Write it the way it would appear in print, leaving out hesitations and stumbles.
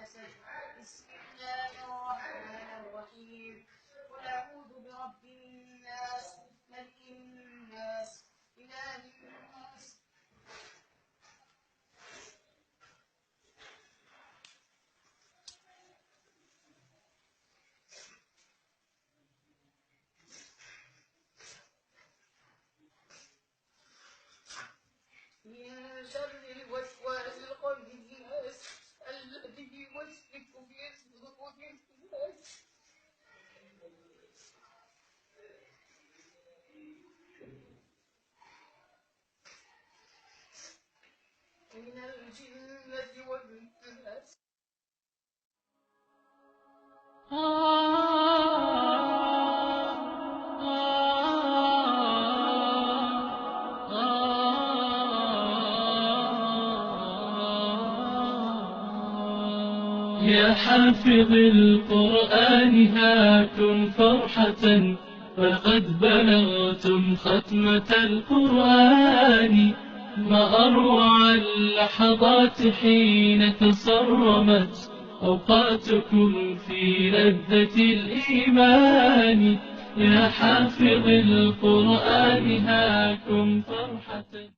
الحسد. بسم الله الرحمن الرحيم. قل أعوذ برب الناس، ملك الناس، إله الناس. من شر الوسواس الخناس الذي يوسوس في صدور الناس من الجنة والناس. يا حافظ القرآن هاكم فرحة، فقد بلغتم ختمة القرآن. ما أروع اللحظات حين تصرمت أوقاتكم في لذة الإيمان. يا حافظ القرآن هاكم فرحة.